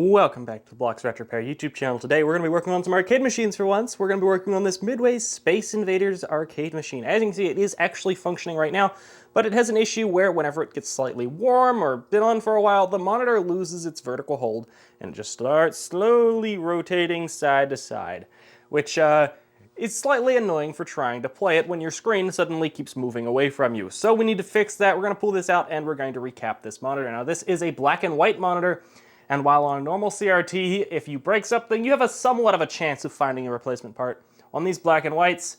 Welcome back to the Blocks Retro Repair YouTube channel. Today we're going to be working on some arcade machines for once. We're going to be working on this Midway Space Invaders arcade machine. As you can see, it is actually functioning right now, but it has an issue where whenever it gets slightly warm or been on for a while, the monitor loses its vertical hold and just starts slowly rotating side to side, which is slightly annoying for trying to play it when your screen suddenly keeps moving away from you. So we need to fix that. We're going to pull this out and we're going to recap this monitor. Now this is a black and white monitor. And while on a normal CRT, if you break something, you have a somewhat of a chance of finding a replacement part. On these black and whites,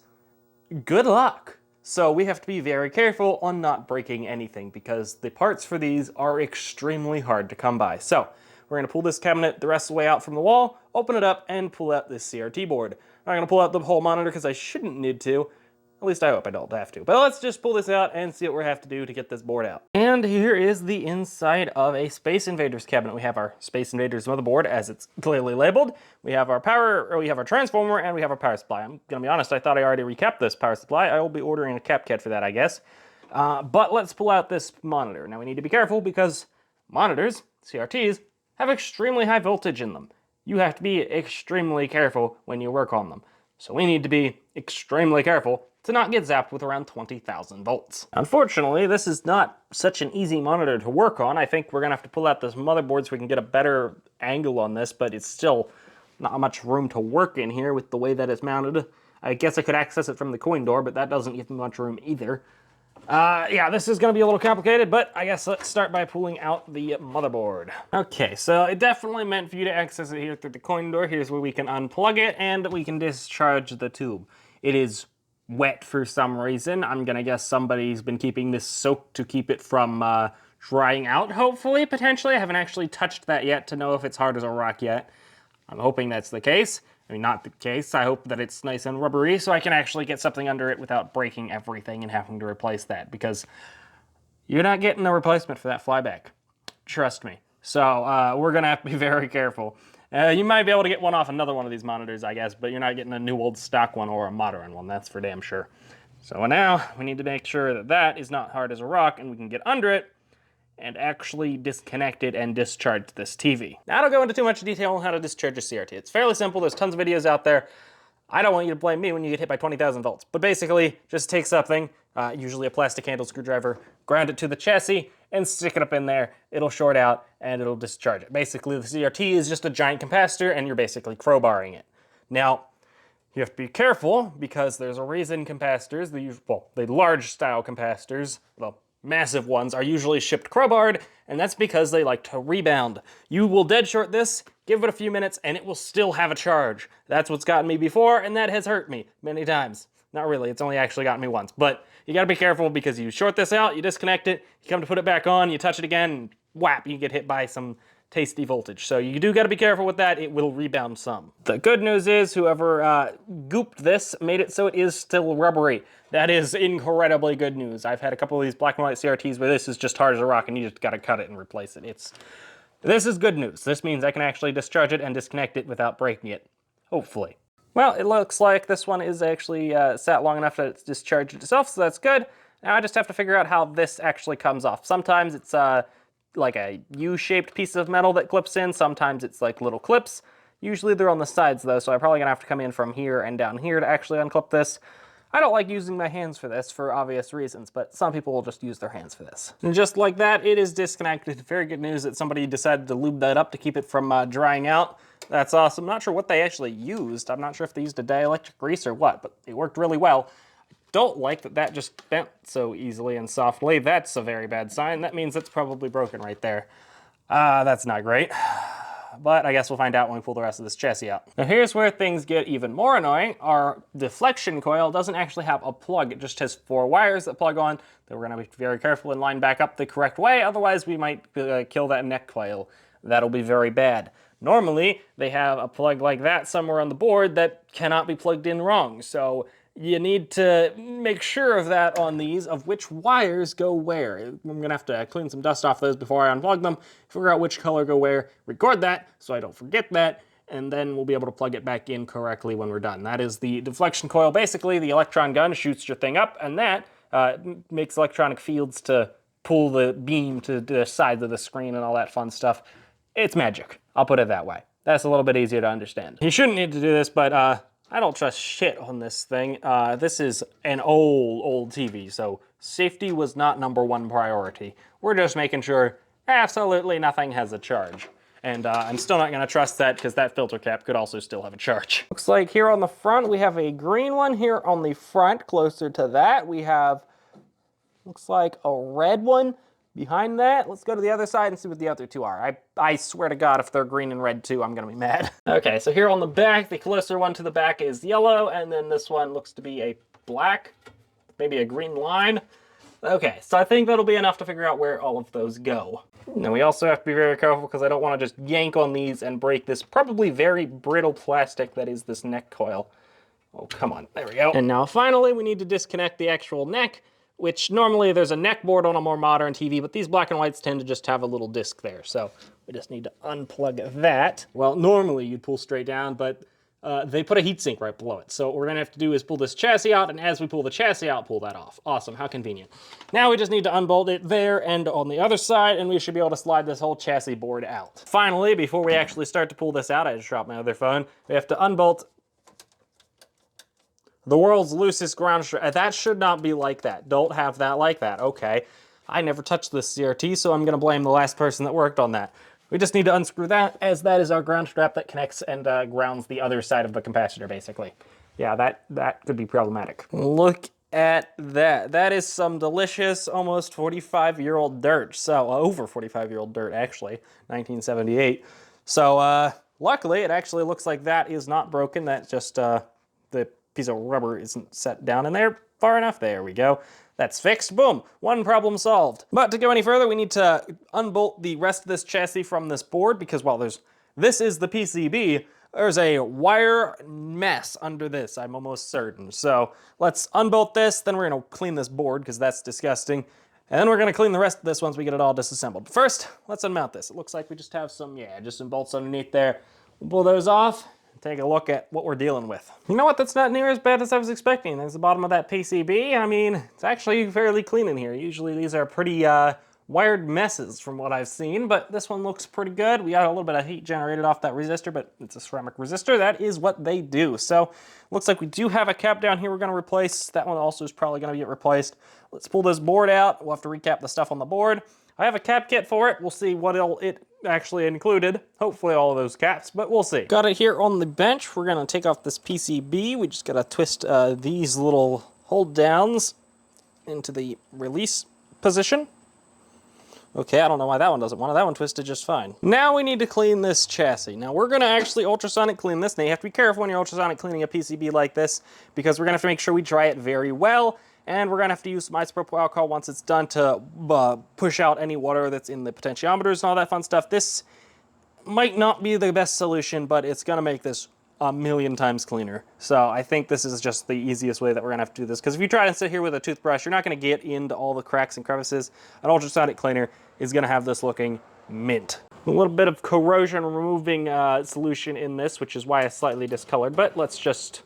good luck. So we have to be very careful on not breaking anything because the parts for these are extremely hard to come by. So we're going to pull this cabinet the rest of the way out from the wall, open it up, and pull out this CRT board. I'm not going to pull out the whole monitor because I shouldn't need to. At least I hope I don't have to. But let's just pull this out and see what we have to do to get this board out. And here is the inside of a Space Invaders cabinet. We have our Space Invaders motherboard as it's clearly labeled. We have our transformer, and we have our power supply. I'm gonna be honest, I thought I already recapped this power supply. I will be ordering a cap kit for that, I guess. But let's pull out this monitor. Now we need to be careful because monitors, CRTs, have extremely high voltage in them. You have to be extremely careful when you work on them. So we need to be extremely careful to not get zapped with around 20,000 volts. Unfortunately, this is not such an easy monitor to work on. I think we're gonna have to pull out this motherboard so we can get a better angle on this, but it's still not much room to work in here with the way that it's mounted. I guess I could access it from the coin door, but that doesn't give me much room either. Yeah, this is gonna be a little complicated, but I guess let's start by pulling out the motherboard. Okay, so it definitely meant for you to access it here through the coin door. Here's where we can unplug it and we can discharge the tube. It is wet for some reason. I'm gonna guess somebody's been keeping this soaked to keep it from drying out, hopefully, potentially. I haven't actually touched that yet to know if it's hard as a rock yet. I'm hoping that's the case. I mean, not the case. I hope that it's nice and rubbery so I can actually get something under it without breaking everything and having to replace that, because you're not getting a replacement for that flyback. Trust me. So we're gonna have to be very careful. You might be able to get one off another one of these monitors, I guess, but you're not getting a new old stock one or a modern one, that's for damn sure. So now we need to make sure that that is not hard as a rock and we can get under it and actually disconnect it and discharge this TV. Now I don't go into too much detail on how to discharge a CRT. It's fairly simple, there's tons of videos out there. I don't want you to blame me when you get hit by 20,000 volts, but basically just take something, usually a plastic handle screwdriver, ground it to the chassis, and stick it up in there. It'll short out and it'll discharge it. Basically the CRT is just a giant capacitor and you're basically crowbarring it. Now, you have to be careful because there's a reason capacitors, the large style capacitors, well, massive ones, are usually shipped crowbarred, and that's because they like to rebound. You will dead short this, give it a few minutes, and it will still have a charge. That's what's gotten me before, and that has hurt me many times. Not really, it's only actually gotten me once, but you gotta be careful because you short this out, you disconnect it, you come to put it back on, you touch it again, and whap, you get hit by some tasty voltage. So you do gotta be careful with that, it will rebound some. The good news is whoever gooped this made it so it is still rubbery. That is incredibly good news. I've had a couple of these black and white CRTs where this is just hard as a rock and you just gotta cut it and replace it. This is good news. This means I can actually discharge it and disconnect it without breaking it, hopefully. Well, it looks like this one is actually sat long enough that it's discharged itself, so that's good. Now I just have to figure out how this actually comes off. Sometimes it's like a U-shaped piece of metal that clips in, sometimes it's like little clips. Usually they're on the sides though, so I'm probably gonna have to come in from here and down here to actually unclip this. I don't like using my hands for this for obvious reasons, but some people will just use their hands for this. And just like that, it is disconnected. Very good news that somebody decided to lube that up to keep it from drying out. That's awesome. Not sure what they actually used. I'm not sure if they used a dielectric grease or what, but it worked really well. Don't like that that just bent so easily and softly. That's a very bad sign. That means it's probably broken right there. That's not great. But I guess we'll find out when we pull the rest of this chassis out. Now here's where things get even more annoying. Our deflection coil doesn't actually have a plug. It just has 4 wires that plug on that we're gonna be very careful and line back up the correct way. Otherwise we might kill that neck coil. That'll be very bad. Normally they have a plug like that somewhere on the board that cannot be plugged in wrong. So you need to make sure of that on these, of which wires go where. I'm gonna have to clean some dust off those before I unplug them, figure out which color go where, record that so I don't forget that, and then we'll be able to plug it back in correctly when we're done. That is the deflection coil. Basically, the electron gun shoots your thing up, and that makes electronic fields to pull the beam to the sides of the screen and all that fun stuff. It's magic. I'll put it that way. That's a little bit easier to understand. You shouldn't need to do this, but I don't trust shit on this thing. This is an old TV, so safety was not #1 priority. We're just making sure absolutely nothing has a charge. And I'm still not gonna trust that because that filter cap could also still have a charge. Looks like here on the front, we have a green one. Here on the front, closer to that, we have, looks like a red one behind that. Let's go to the other side and see what the other two are. I swear to God, if they're green and red too, I'm gonna be mad. Okay, so here on the back, the closer one to the back is yellow, and then this one looks to be a black, maybe a green line. Okay, so I think that'll be enough to figure out where all of those go. Now we also have to be very careful because I don't want to just yank on these and break this probably very brittle plastic that is this neck coil. Oh, come on, there we go. And now finally we need to disconnect the actual neck, which normally there's a neck board on a more modern TV, but these black and whites tend to just have a little disc there. So we just need to unplug that. Well, normally you'd pull straight down, but they put a heatsink right below it. So what we're gonna have to do is pull this chassis out, and as we pull the chassis out, pull that off. Awesome, how convenient. Now we just need to unbolt it there and on the other side, and we should be able to slide this whole chassis board out. Finally, before we actually start to pull this out, I just dropped my other phone, we have to unbolt the world's loosest ground strap. That should not be like that. Don't have that like that, okay. I never touched this CRT, so I'm gonna blame the last person that worked on that. We just need to unscrew that, as that is our ground strap that connects and grounds the other side of the capacitor, basically. Yeah, that could be problematic. Look at that. That is some delicious, almost 45-year-old dirt. So, over 45-year-old dirt, actually, 1978. So, luckily, it actually looks like that is not broken. That just, the piece of rubber isn't set down in there far enough. There we go. That's fixed, boom, one problem solved. But to go any further, we need to unbolt the rest of this chassis from this board because while this is the PCB, there's a wire mess under this, I'm almost certain. So let's unbolt this, then we're gonna clean this board because that's disgusting. And then we're gonna clean the rest of this once we get it all disassembled. But first, let's unmount this. It looks like we just have some, just some bolts underneath there. We'll pull those off. Take a look at what we're dealing with. You know what, that's not near as bad as I was expecting. There's the bottom of that PCB. I mean, it's actually fairly clean in here. Usually these are pretty wired messes from what I've seen, but this one looks pretty good. We got a little bit of heat generated off that resistor, but it's a ceramic resistor. That is what they do. So, looks like we do have a cap down here we're gonna replace. That one also is probably gonna get replaced. Let's pull this board out. We'll have to recap the stuff on the board. I have a cap kit for it. We'll see what it actually included. Hopefully all of those caps, but we'll see. Got it here on the bench. We're gonna take off this PCB. We just gotta twist these little hold downs into the release position. Okay, I don't know why that one doesn't want it. That one twisted just fine. Now we need to clean this chassis. Now we're gonna actually ultrasonic clean this. Now you have to be careful when you're ultrasonic cleaning a PCB like this because we're gonna have to make sure we dry it very well. And we're gonna have to use some isopropyl alcohol once it's done to push out any water that's in the potentiometers and all that fun stuff. This might not be the best solution, but it's gonna make this a million times cleaner. So I think this is just the easiest way that we're gonna have to do this. Because if you try to sit here with a toothbrush, you're not gonna get into all the cracks and crevices. An ultrasonic cleaner is gonna have this looking mint. A little bit of corrosion removing solution in this, which is why it's slightly discolored, but let's just...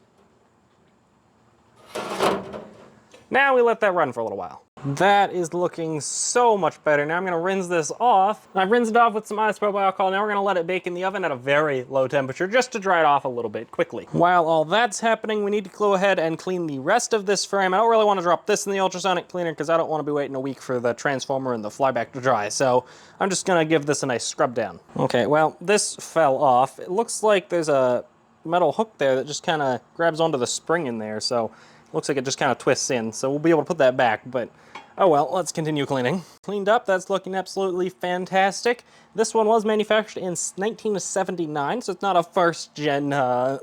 Now we let that run for a little while. That is looking so much better. Now I'm gonna rinse this off. I've rinsed it off with some isopropyl alcohol. Now we're gonna let it bake in the oven at a very low temperature just to dry it off a little bit quickly. While all that's happening, we need to go ahead and clean the rest of this frame. I don't really wanna drop this in the ultrasonic cleaner because I don't wanna be waiting a week for the transformer and the flyback to dry. So I'm just gonna give this a nice scrub down. Okay, well, this fell off. It looks like there's a metal hook there that just kinda grabs onto the spring in there. So looks like it just kind of twists in, so we'll be able to put that back, but oh well, let's continue cleaning. Cleaned up, that's looking absolutely fantastic. This one was manufactured in 1979, so it's not a first-gen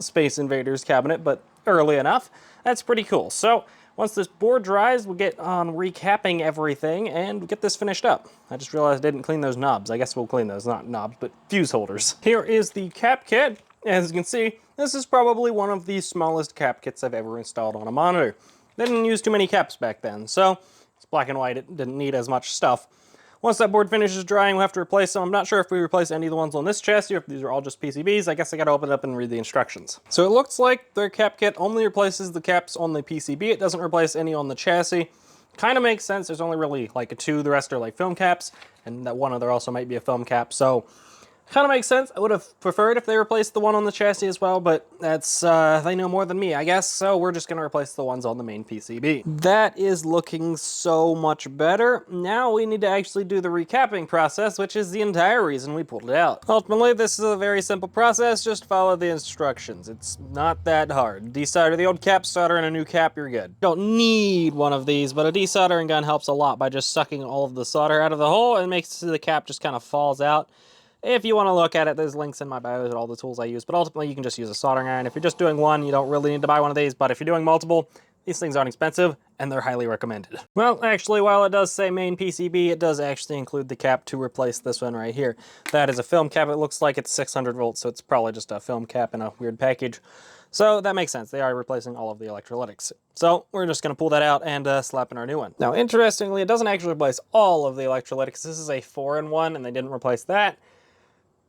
Space Invaders cabinet, but early enough. That's pretty cool. So once this board dries, we'll get on recapping everything and get this finished up. I just realized I didn't clean those knobs. I guess we'll clean those, not knobs, but fuse holders. Here is the cap kit. As you can see, this is probably one of the smallest cap kits I've ever installed on a monitor. They didn't use too many caps back then, so it's black and white, it didn't need as much stuff. Once that board finishes drying, we'll have to replace them. I'm not sure if we replace any of the ones on this chassis or if these are all just PCBs. I guess I gotta open it up and read the instructions. So it looks like their cap kit only replaces the caps on the PCB. It doesn't replace any on the chassis. Kind of makes sense. There's only really like two, the rest are like film caps, and that one other also might be a film cap. So Kind of makes sense. I would have preferred if they replaced the one on the chassis as well, but that's, they know more than me, I guess, so we're just gonna replace the ones on the main PCB. That is looking so much better. Now we need to actually do the recapping process, which is the entire reason we pulled it out. Ultimately, this is a very simple process, just follow the instructions. It's not that hard. Desolder the old cap, solder in a new cap, you're good. Don't need one of these, but a desoldering gun helps a lot by just sucking all of the solder out of the hole and makes the cap just kind of falls out. If you want to look at it, there's links in my bio to all the tools I use, but ultimately you can just use a soldering iron. If you're just doing one, you don't really need to buy one of these, but if you're doing multiple, these things aren't expensive, and they're highly recommended. Well, actually, while it does say main PCB, it does actually include the cap to replace this one right here. That is a film cap. It looks like it's 600 volts, so it's probably just a film cap in a weird package. So that makes sense. They are replacing all of the electrolytics. So we're just going to pull that out and slap in our new one. Now, interestingly, it doesn't actually replace all of the electrolytics. This is a 4-in-1, and they didn't replace that.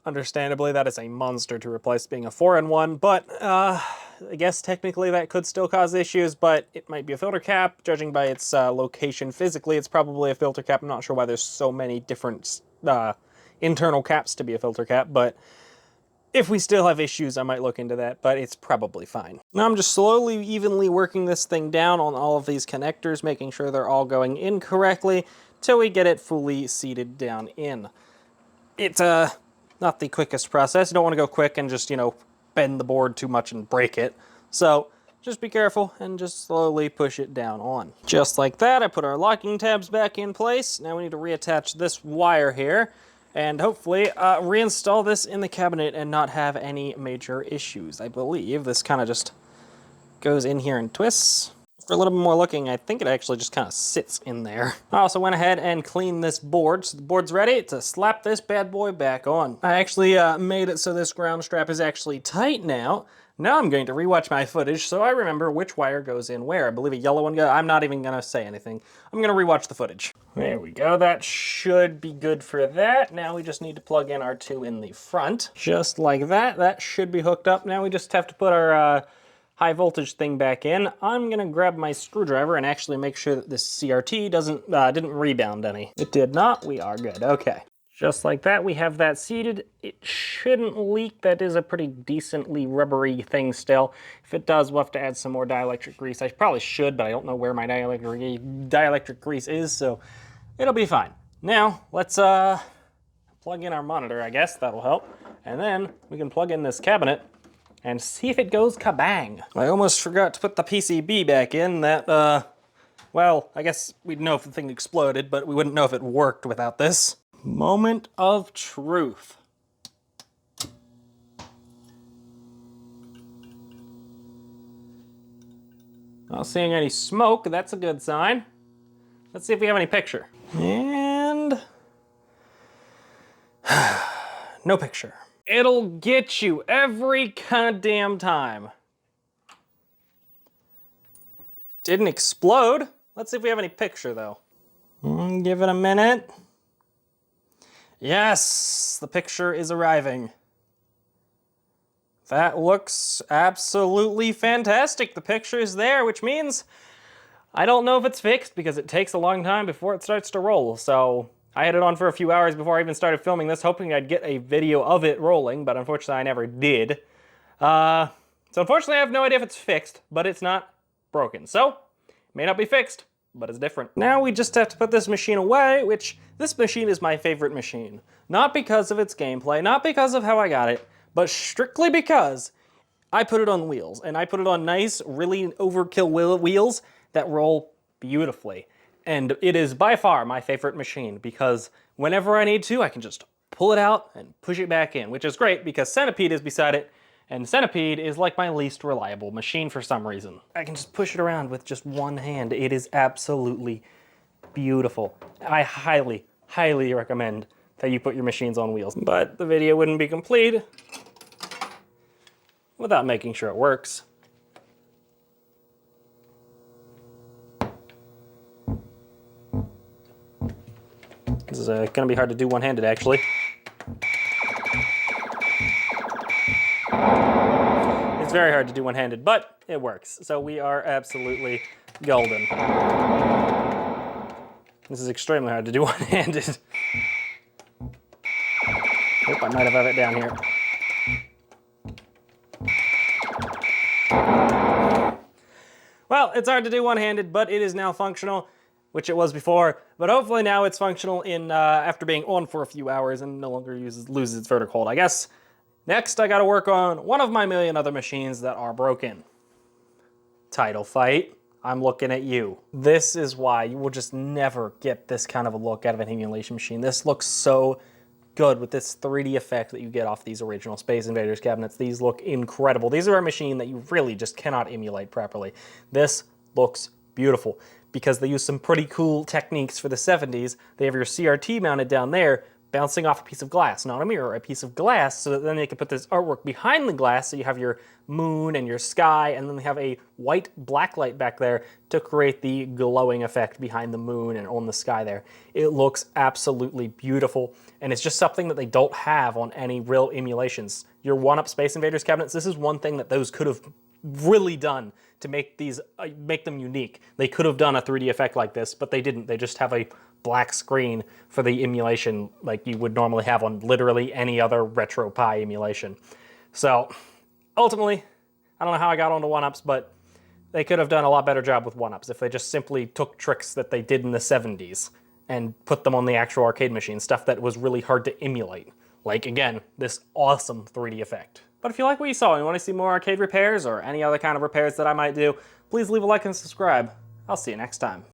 Understandably, that is a monster to replace being a 4-in-1, but I guess technically that could still cause issues, but it might be a filter cap. Judging by its location physically, it's probably a filter cap. I'm not sure why there's so many different internal caps to be a filter cap, but if we still have issues, I might look into that, but it's probably fine. Now I'm just slowly, evenly working this thing down on all of these connectors, making sure they're all going in correctly till we get it fully seated down in. It's not the quickest process. You don't want to go quick and just, you know, bend the board too much and break it. So just be careful and just slowly push it down on. Just like that, I put our locking tabs back in place. Now we need to reattach this wire here and hopefully reinstall this in the cabinet and not have any major issues. I believe this kind of just goes in here and twists. For a little bit more looking, I think it actually just kind of sits in there. I also went ahead and cleaned this board, so the board's ready to slap this bad boy back on. I actually made it so this ground strap is actually tight now. Now I'm going to rewatch my footage so I remember which wire goes in where. I believe a yellow one goes. I'm not even going to say anything. I'm going to rewatch the footage. There we go. That should be good for that. Now we just need to plug in our two in the front. Just like that. That should be hooked up. Now we just have to put our high voltage thing back in. I'm gonna grab my screwdriver and actually make sure that this CRT didn't rebound any. It did not, we are good, okay. Just like that, we have that seated. It shouldn't leak. That is a pretty decently rubbery thing still. If it does, we'll have to add some more dielectric grease. I probably should, but I don't know where my dielectric grease is, so it'll be fine. Now, let's plug in our monitor, I guess, that'll help. And then we can plug in this cabinet and see if it goes kabang. I almost forgot to put the PCB back in. That, well, I guess we'd know if the thing exploded, but we wouldn't know if it worked without this. Moment of truth. Not seeing any smoke, that's a good sign. Let's see if we have any picture. And no picture. It'll get you every goddamn time. It didn't explode. Let's see if we have any picture though. Give it a minute. Yes, the picture is arriving. That looks absolutely fantastic. The picture is there, which means I don't know if it's fixed because it takes a long time before it starts to roll. So I had it on for a few hours before I even started filming this, hoping I'd get a video of it rolling, but unfortunately I never did. So unfortunately I have no idea if it's fixed, but it's not broken. So, it may not be fixed, but it's different. Now we just have to put this machine away, which this machine is my favorite machine. Not because of its gameplay, not because of how I got it, but strictly because I put it on wheels, and I put it on nice, really overkill wheels that roll beautifully. And it is by far my favorite machine because whenever I need to, I can just pull it out and push it back in, which is great because Centipede is beside it, and Centipede is like my least reliable machine for some reason. I can just push it around with just one hand. It is absolutely beautiful. I highly, highly recommend that you put your machines on wheels, but the video wouldn't be complete without making sure it works. This is gonna be hard to do one-handed, actually. It's very hard to do one-handed, but it works. So we are absolutely golden. This is extremely hard to do one-handed. Oops. I might have it down here. Well, it's hard to do one-handed, but it is now functional, which it was before. But hopefully now it's functional in after being on for a few hours and no longer loses its vertical hold, I guess. Next, I gotta work on one of my million other machines that are broken. Title fight, I'm looking at you. This is why you will just never get this kind of a look out of an emulation machine. This looks so good with this 3D effect that you get off these original Space Invaders cabinets. These look incredible. These are a machine that you really just cannot emulate properly. This looks beautiful because they use some pretty cool techniques for the 70s. They have your CRT mounted down there, bouncing off a piece of glass, not a mirror, a piece of glass, so that then they can put this artwork behind the glass, so you have your moon and your sky, and then they have a white black light back there to create the glowing effect behind the moon and on the sky there. It looks absolutely beautiful, and it's just something that they don't have on any real emulations. Your one-up Space Invaders cabinets, this is one thing that those could have really done to make these make them unique. They could have done a 3D effect like this, but they didn't. They just have a black screen for the emulation like you would normally have on literally any other RetroPie emulation. So ultimately, I don't know how I got onto one-ups, but they could have done a lot better job with one-ups if they just simply took tricks that they did in the 70s and put them on the actual arcade machine, stuff that was really hard to emulate. Like, again, this awesome 3D effect. But if you like what you saw and you want to see more arcade repairs or any other kind of repairs that I might do, please leave a like and subscribe. I'll see you next time.